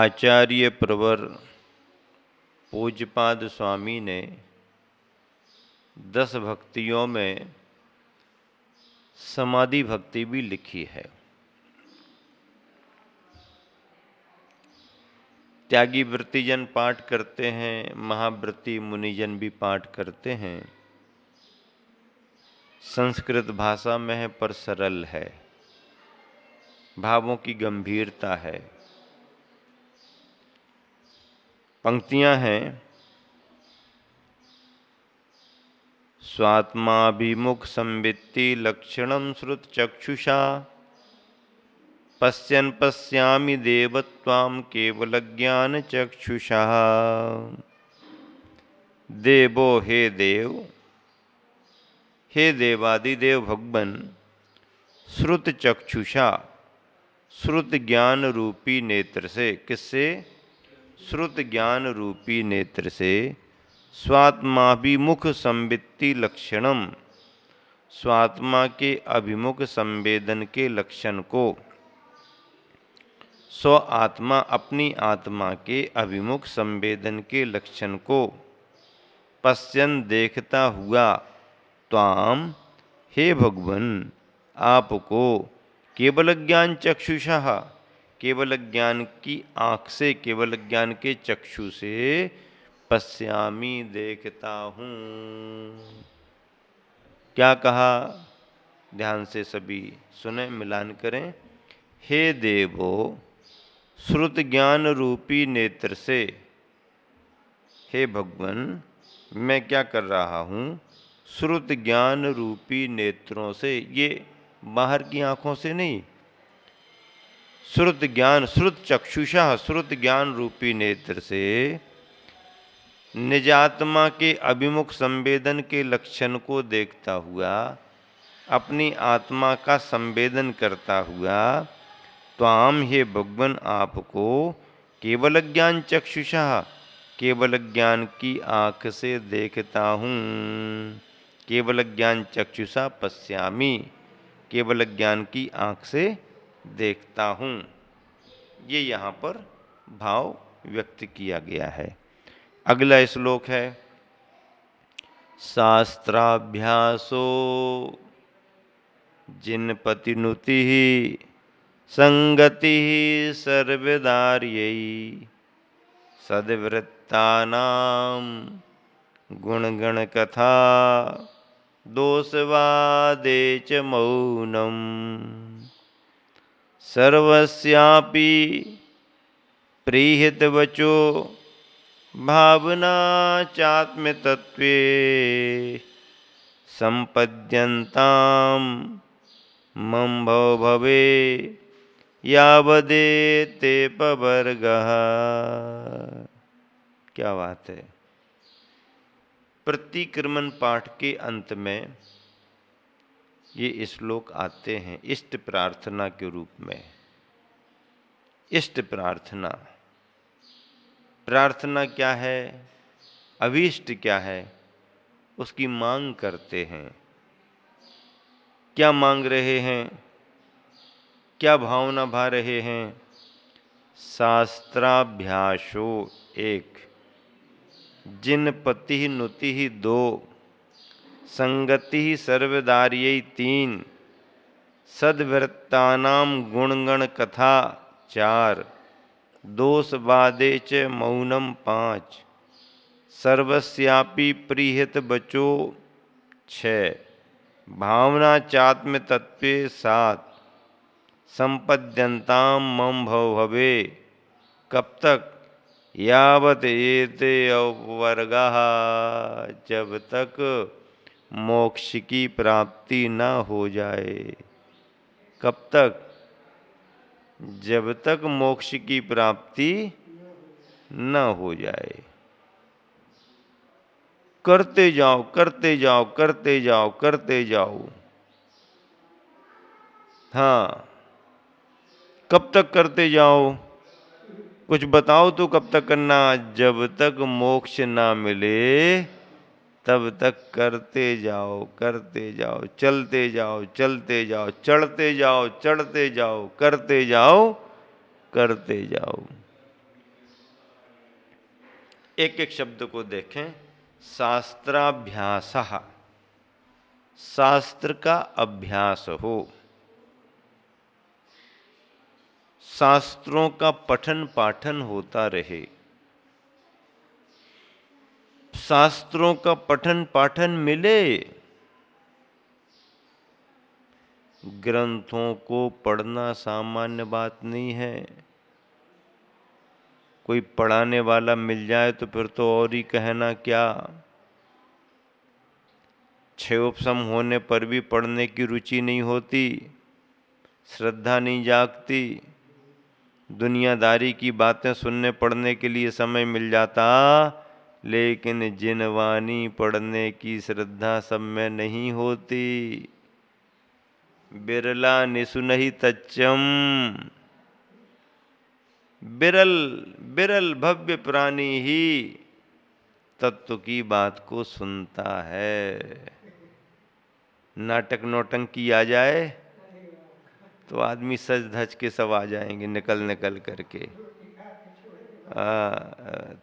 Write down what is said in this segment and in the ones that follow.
आचार्य प्रवर पूज्यपाद स्वामी ने 10 भक्तियों में समाधि भक्ति भी लिखी है। त्यागी व्रतिजन पाठ करते हैं, महाव्रती मुनिजन भी पाठ करते हैं। संस्कृत भाषा में है पर सरल है, भावों की गंभीरता है। पंक्तियां हैं, स्वात्माभिमुख संवित्ति लक्षणं श्रुत चक्षुषा पश्यन् पश्यामि देवत्वां केवल ज्ञान चक्षुषा। देवो हे देव, हे देवादिदेव भगवन, श्रुत चक्षुषा श्रुत ज्ञान रूपी नेत्र से, किससे? श्रुत ज्ञान रूपी नेत्र से, स्वात्माभिमुख संवित्ति लक्षणम, स्वात्मा के अभिमुख संवेदन के लक्षण को, स्व आत्मा अपनी आत्मा के अभिमुख संवेदन के लक्षण को, पश्यन देखता हुआ, त्वाम हे भगवन आपको, केवल ज्ञान चक्षुषा केवल ज्ञान की आँख से, केवल ज्ञान के चक्षु से, पश्यामी देखता हूँ। क्या कहा? ध्यान से सभी सुने, मिलान करें। हे देवो, श्रुत ज्ञान रूपी नेत्र से, हे भगवान मैं क्या कर रहा हूँ? श्रुत ज्ञान रूपी नेत्रों से, ये बाहर की आँखों से नहीं, श्रुत ज्ञान, श्रुत चक्षुषा श्रुत ज्ञान रूपी नेत्र से निजात्मा के अभिमुख संवेदन के लक्षण को देखता हुआ, अपनी आत्मा का संवेदन करता हुआ, त्वाम हे भगवन आपको, केवल ज्ञान चक्षुषा केवल ज्ञान की आँख से देखता हूँ। केवल ज्ञान चक्षुषा पश्यामी, केवल ज्ञान की आँख से देखता हूँ। ये यहाँ पर भाव व्यक्त किया गया है। अगला श्लोक है, शास्त्राभ्यासो जिनपतिनुति संगति सर्वदार्यै सद्वृत्तानां गुणगण कथा दोषवादे च मौनम। सर्वस्यापि प्रीहितवचो भावना चात्मतत्वे संपद्यन्तां मम भवे यावदेते पवर्गः। क्या बात है। प्रतिक्रमण पाठ के अंत में ये श्लोक आते हैं इष्ट प्रार्थना के रूप में। इष्ट प्रार्थना, प्रार्थना क्या है, अभीष्ट क्या है, उसकी मांग करते हैं। क्या मांग रहे हैं, क्या भावना भा रहे हैं? शास्त्राभ्यासो 1, जिनपति नुति 2, संगति सर्वदार्यै 3, सद्वृत्तानां गुणगण कथा 4, दोषवादे च मौनम 5, सर्वस्यापि प्रीहित बचो 6, भावना चात्म तत्वे 7, संपद्यन्तां मम भवे। कब तक? यावत एते अपवर्गाः, जब तक मोक्ष की प्राप्ति न हो जाए। कब तक? जब तक मोक्ष की प्राप्ति न हो जाए। करते जाओ करते जाओ करते जाओ करते जाओ। हाँ, कब तक करते जाओ? कुछ बताओ तो कब तक करना? जब तक मोक्ष ना मिले तब तक करते जाओ करते जाओ, चलते जाओ चलते जाओ, चढ़ते जाओ चढ़ते जाओ, करते जाओ करते जाओ। एक एक शब्द को देखें। शास्त्राभ्यासः, शास्त्र का अभ्यास हो, शास्त्रों का पठन पाठन होता रहे, शास्त्रों का पठन पाठन मिले। ग्रंथों को पढ़ना सामान्य बात नहीं है। कोई पढ़ाने वाला मिल जाए तो फिर तो और ही कहना क्या। 6 उपसम होने पर भी पढ़ने की रुचि नहीं होती, श्रद्धा नहीं जागती। दुनियादारी की बातें सुनने पढ़ने के लिए समय मिल जाता, लेकिन जिनवानी पढ़ने की श्रद्धा सब में नहीं होती। बिरला निसुनहि तच्चम, बिरल बिरल भव्य प्राणी ही तत्व की बात को सुनता है। नाटक नौटंकी आ जाए तो आदमी सज धज के सब आ जाएंगे, निकल निकल करके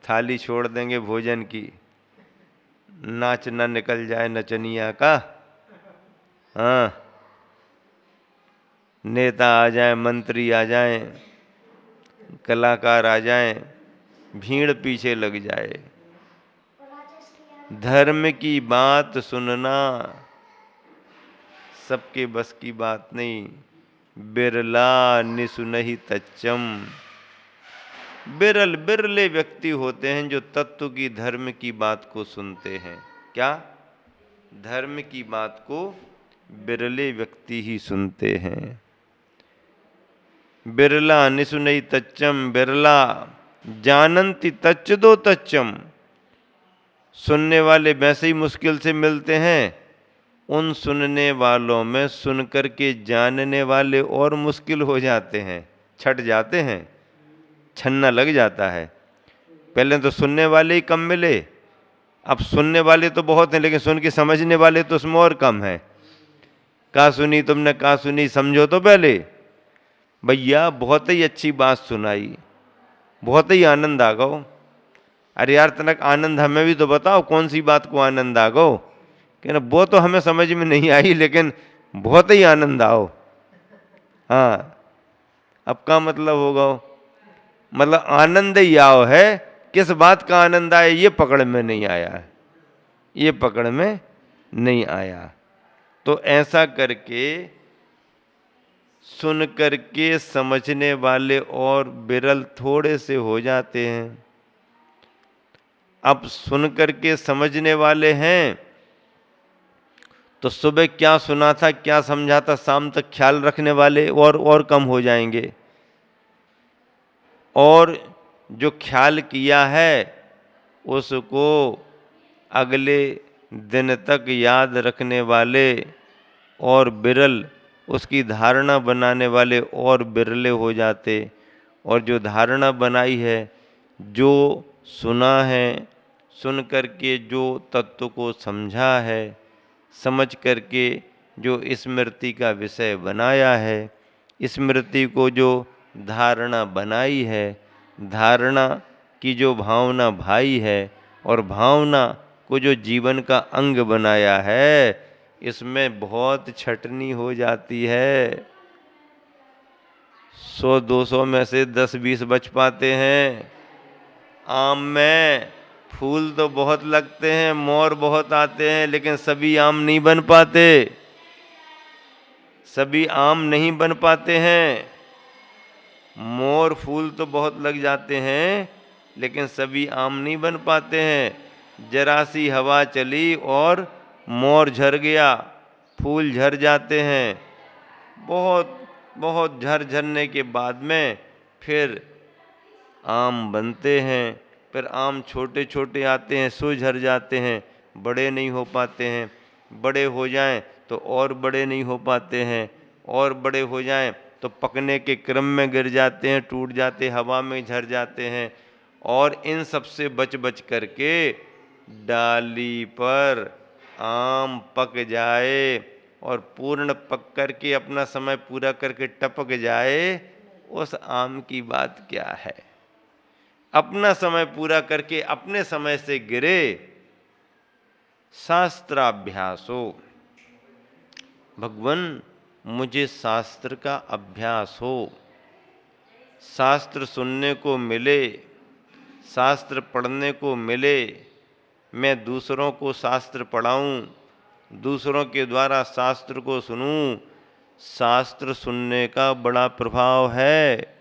थाली छोड़ देंगे भोजन की। नाच न निकल जाए नचनिया का, हाँ, नेता आ जाए, मंत्री आ जाए, कलाकार आ जाए, भीड़ पीछे लग जाए। धर्म की बात सुनना सबके बस की बात नहीं। बिरला निसुनहि तच्चम, बिरल बिरले व्यक्ति होते हैं जो तत्व की धर्म की बात को सुनते हैं। क्या? धर्म की बात को बिरले व्यक्ति ही सुनते हैं। बिरला निसुनहि तच्चम, बिरला जानन्ति तच्चदो तच्चम। सुनने वाले वैसे ही मुश्किल से मिलते हैं, उन सुनने वालों में सुन करके जानने वाले और मुश्किल हो जाते हैं, छट जाते हैं, छन्ना लग जाता है। पहले तो सुनने वाले ही कम मिले, अब सुनने वाले तो बहुत हैं, लेकिन सुन के समझने वाले तो उसमें और कम है। कहा सुनी तुमने, कहा सुनी, समझो तो पहले। भैया बहुत ही अच्छी बात सुनाई, बहुत ही आनंद आ गो। अरे यार तनक आनंद हमें भी तो बताओ, कौन सी बात को आनंद आ गो। कहना वो तो हमें समझ में नहीं आई, लेकिन बहुत ही आनंद आओ। हाँ, अब क्या मतलब होगा? मतलब आनंद ही आओ है, किस बात का आनंद आए ये पकड़ में नहीं आया है, ये पकड़ में नहीं आया। तो ऐसा करके सुन करके समझने वाले और बिरल थोड़े से हो जाते हैं। अब सुन करके समझने वाले हैं तो सुबह क्या सुना था, क्या समझा था, शाम तक ख्याल रखने वाले और कम हो जाएंगे। और जो ख्याल किया है उसको अगले दिन तक याद रखने वाले और बिरल, उसकी धारणा बनाने वाले और बिरले हो जाते। और जो धारणा बनाई है, जो सुना है, सुन करके जो तत्व को समझा है, समझ करके जो स्मृति का विषय बनाया है, स्मृति को जो धारणा बनाई है, धारणा की जो भावना भाई है, और भावना को जो जीवन का अंग बनाया है, इसमें बहुत छटनी हो जाती है। 100-200 में से 10-20 बच पाते हैं। आम में फूल तो बहुत लगते हैं, मोर बहुत आते हैं, लेकिन सभी आम नहीं बन पाते, सभी आम नहीं बन पाते हैं। मोर फूल तो बहुत लग जाते हैं, लेकिन सभी आम नहीं बन पाते हैं। जरा सी हवा चली और मोर झर गया, फूल झर जाते हैं। बहुत बहुत झरने के बाद में फिर आम बनते हैं। फिर आम छोटे छोटे आते हैं, सो झर जाते हैं, बड़े नहीं हो पाते हैं। बड़े हो जाएं तो और बड़े नहीं हो पाते हैं, और बड़े हो जाएं तो पकने के क्रम में गिर जाते हैं, टूट जाते, हवा में झर जाते हैं। और इन सब से बच बच करके डाली पर आम पक जाए और पूर्ण पक करके अपना समय पूरा करके टपक जाए, उस आम की बात क्या है। अपना समय पूरा करके अपने समय से गिरे, शास्त्राभ्यासो। भगवान मुझे शास्त्र का अभ्यास हो, शास्त्र सुनने को मिले, शास्त्र पढ़ने को मिले, मैं दूसरों को शास्त्र पढ़ाऊं, दूसरों के द्वारा शास्त्र को सुनूं। शास्त्र सुनने का बड़ा प्रभाव है।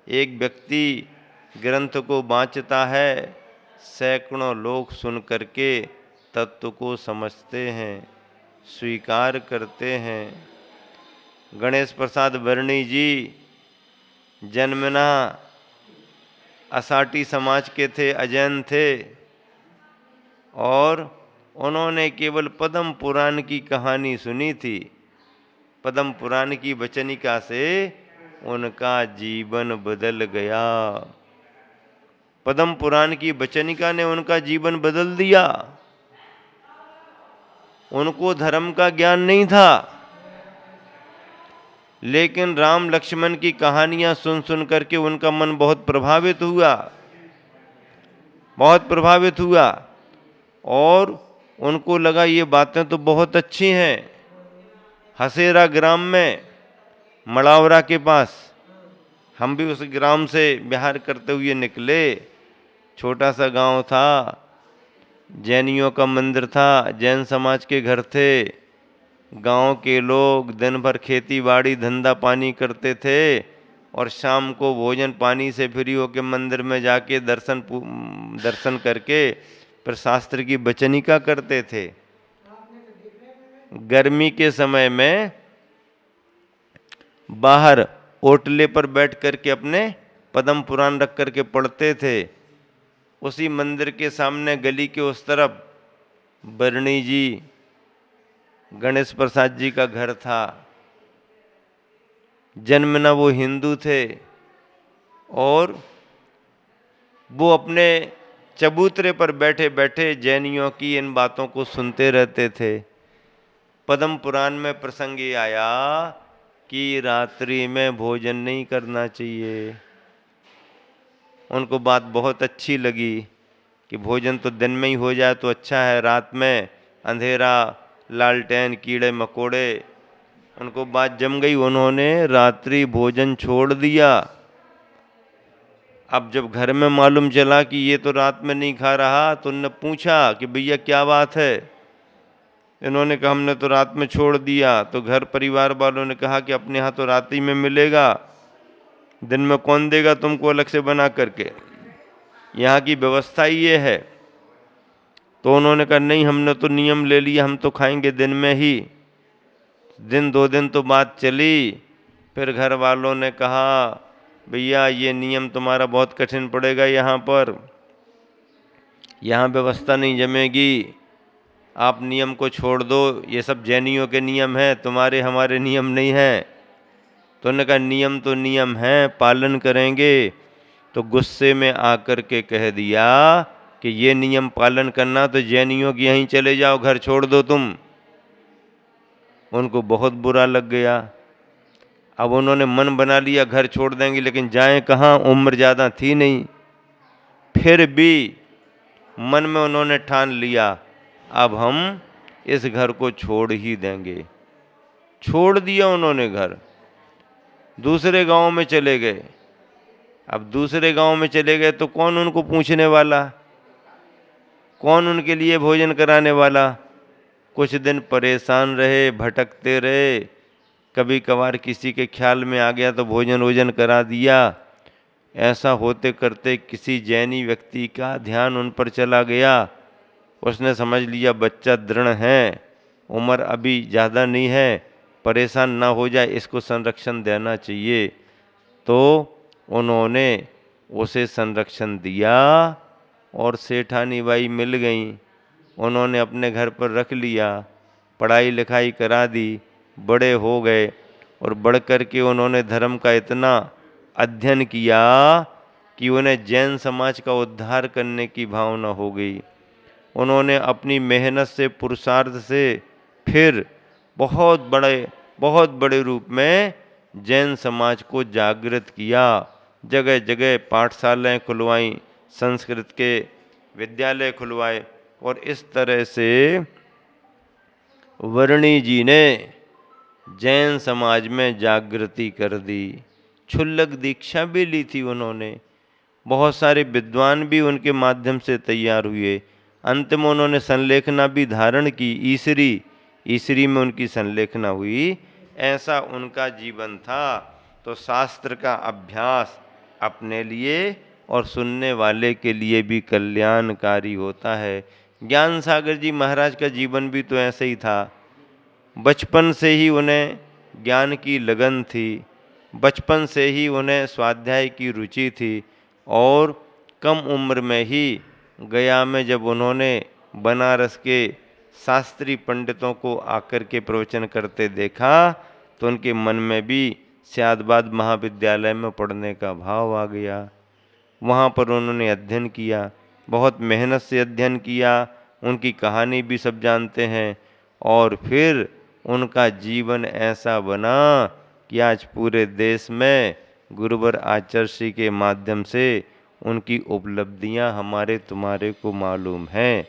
एक व्यक्ति ग्रंथ को वांचता है, सैकड़ों लोग सुन करके तत्व को समझते हैं, स्वीकार करते हैं। गणेश प्रसाद वर्णी जी जन्मना असाटी समाज के थे, अजैन थे, और उन्होंने केवल पद्म पुराण की कहानी सुनी थी। पद्म पुराण की वचनिका से उनका जीवन बदल गया। पद्म पुराण की वचनिका ने उनका जीवन बदल दिया। उनको धर्म का ज्ञान नहीं था, लेकिन राम लक्ष्मण की कहानियां सुन सुन करके उनका मन बहुत प्रभावित हुआ, बहुत प्रभावित हुआ, और उनको लगा ये बातें तो बहुत अच्छी हैं। हसेरा ग्राम में, मड़ावरा के पास, हम भी उस ग्राम से विहार करते हुए निकले। छोटा सा गांव था, जैनियों का मंदिर था, जैन समाज के घर थे। गांव के लोग दिन भर खेती बाड़ी धंधा पानी करते थे, और शाम को भोजन पानी से फ्री होकर मंदिर में जाके दर्शन करके फिर शास्त्र की वचनिका करते थे। गर्मी के समय में बाहर ओटले पर बैठ करके अपने पद्म पुराण रख करके पढ़ते थे। उसी मंदिर के सामने गली के उस तरफ वर्णी जी, गणेश प्रसाद जी का घर था। जन्मना वो हिंदू थे, और वो अपने चबूतरे पर बैठे बैठे जैनियों की इन बातों को सुनते रहते थे। पद्म पुराण में प्रसंग ये आया कि रात्रि में भोजन नहीं करना चाहिए। उनको बात बहुत अच्छी लगी कि भोजन तो दिन में ही हो जाए तो अच्छा है, रात में अंधेरा, लालटेन, कीड़े मकोड़े। उनको बात जम गई, उन्होंने रात्रि भोजन छोड़ दिया। अब जब घर में मालूम चला कि ये तो रात में नहीं खा रहा, तो उन्होंने पूछा कि भैया क्या बात है। इन्होंने कहा हमने तो रात में छोड़ दिया। तो घर परिवार वालों ने कहा कि अपने यहाँ तो रात ही में मिलेगा, दिन में कौन देगा तुमको अलग से बना करके, यहाँ की व्यवस्था ही ये है। तो उन्होंने कहा नहीं, हमने तो नियम ले लिया, हम तो खाएंगे दिन में ही। दिन 2 दिन तो बात चली, फिर घर वालों ने कहा भैया ये नियम तुम्हारा बहुत कठिन पड़ेगा, यहाँ पर, यहाँ व्यवस्था नहीं जमेगी, आप नियम को छोड़ दो, ये सब जैनियों के नियम हैं, तुम्हारे हमारे नियम नहीं हैं। तो उन्होंने कहा नियम तो नियम हैं, पालन करेंगे। तो गुस्से में आकर के कह दिया कि ये नियम पालन करना तो जैनियों की यहीं चले जाओ, घर छोड़ दो तुम। उनको बहुत बुरा लग गया। अब उन्होंने मन बना लिया घर छोड़ देंगे, लेकिन जाएं कहाँ, उम्र ज़्यादा थी नहीं। फिर भी मन में उन्होंने ठान लिया अब हम इस घर को छोड़ ही देंगे। छोड़ दिया उन्होंने घर, दूसरे गांव में चले गए। अब दूसरे गांव में चले गए तो कौन उनको पूछने वाला, कौन उनके लिए भोजन कराने वाला। कुछ दिन परेशान रहे, भटकते रहे, कभी कभार किसी के ख्याल में आ गया तो भोजन वोजन करा दिया। ऐसा होते करते किसी जैनी व्यक्ति का ध्यान उन पर चला गया। उसने समझ लिया बच्चा दृढ़ है, उम्र अभी ज़्यादा नहीं है, परेशान ना हो जाए, इसको संरक्षण देना चाहिए। तो उन्होंने उसे संरक्षण दिया और सेठानी बाई मिल गई, उन्होंने अपने घर पर रख लिया, पढ़ाई लिखाई करा दी, बड़े हो गए और बढ़ कर के उन्होंने धर्म का इतना अध्ययन किया कि उन्हें जैन समाज का उद्धार करने की भावना हो गई। उन्होंने अपनी मेहनत से, पुरुषार्थ से फिर बहुत बड़े रूप में जैन समाज को जागृत किया, जगह जगह पाठशालाएँ खुलवाईं, संस्कृत के विद्यालय खुलवाए और इस तरह से वर्णी जी ने जैन समाज में जागृति कर दी। क्षुल्लक दीक्षा भी ली थी उन्होंने। बहुत सारे विद्वान भी उनके माध्यम से तैयार हुए। अंत में उन्होंने संलेखना भी धारण की। ईसरी में उनकी संलेखना हुई। ऐसा उनका जीवन था। तो शास्त्र का अभ्यास अपने लिए और सुनने वाले के लिए भी कल्याणकारी होता है। ज्ञान सागर जी महाराज का जीवन भी तो ऐसे ही था। बचपन से ही उन्हें ज्ञान की लगन थी, बचपन से ही उन्हें स्वाध्याय की रुचि थी और कम उम्र में ही गया में जब उन्होंने बनारस के शास्त्री पंडितों को आकर के प्रवचन करते देखा तो उनके मन में भी सियादबाद महाविद्यालय में पढ़ने का भाव आ गया। वहाँ पर उन्होंने अध्ययन किया, बहुत मेहनत से अध्ययन किया। उनकी कहानी भी सब जानते हैं और फिर उनका जीवन ऐसा बना कि आज पूरे देश में गुरुवर आचार्य के माध्यम से उनकी उपलब्धियां हमारे तुम्हारे को मालूम हैं।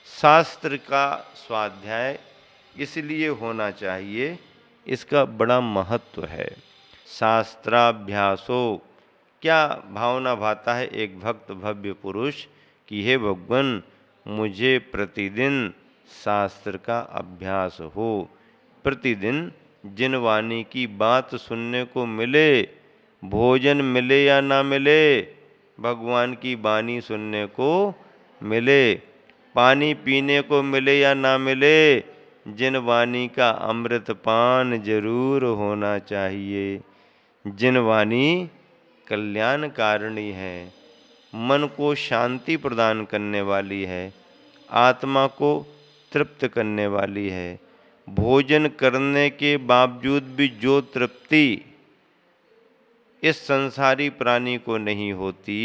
शास्त्र का स्वाध्याय इसलिए होना चाहिए, इसका बड़ा महत्व है। शास्त्राभ्यासो, क्या भावना भाता है एक भक्त भव्य पुरुष कि हे भगवान मुझे प्रतिदिन शास्त्र का अभ्यास हो। प्रतिदिन जिन वाणी की बात सुनने को मिले, भोजन मिले या ना मिले, भगवान की वाणी सुनने को मिले, पानी पीने को मिले या ना मिले, जिन वाणी का अमृत पान जरूर होना चाहिए। जिन वाणी कल्याणकारिणी है, मन को शांति प्रदान करने वाली है, आत्मा को तृप्त करने वाली है। भोजन करने के बावजूद भी जो तृप्ति इस संसारी प्राणी को नहीं होती,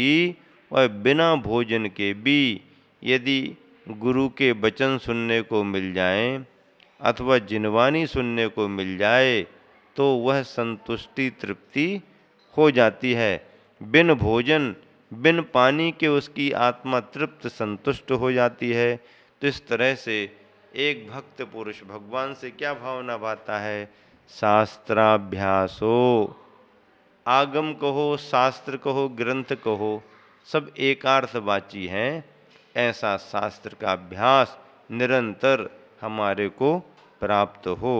वह बिना भोजन के भी यदि गुरु के वचन सुनने को मिल जाएं अथवा जिनवाणी सुनने को मिल जाए तो वह संतुष्टि तृप्ति हो जाती है। बिन भोजन बिन पानी के उसकी आत्मा तृप्त संतुष्ट हो जाती है। तो इस तरह से एक भक्त पुरुष भगवान से क्या भावना भाता है? शास्त्राभ्यासो, आगम कहो, शास्त्र कहो, ग्रंथ कहो, सब एकार्थवाची हैं। ऐसा शास्त्र का अभ्यास निरंतर हमारे को प्राप्त हो।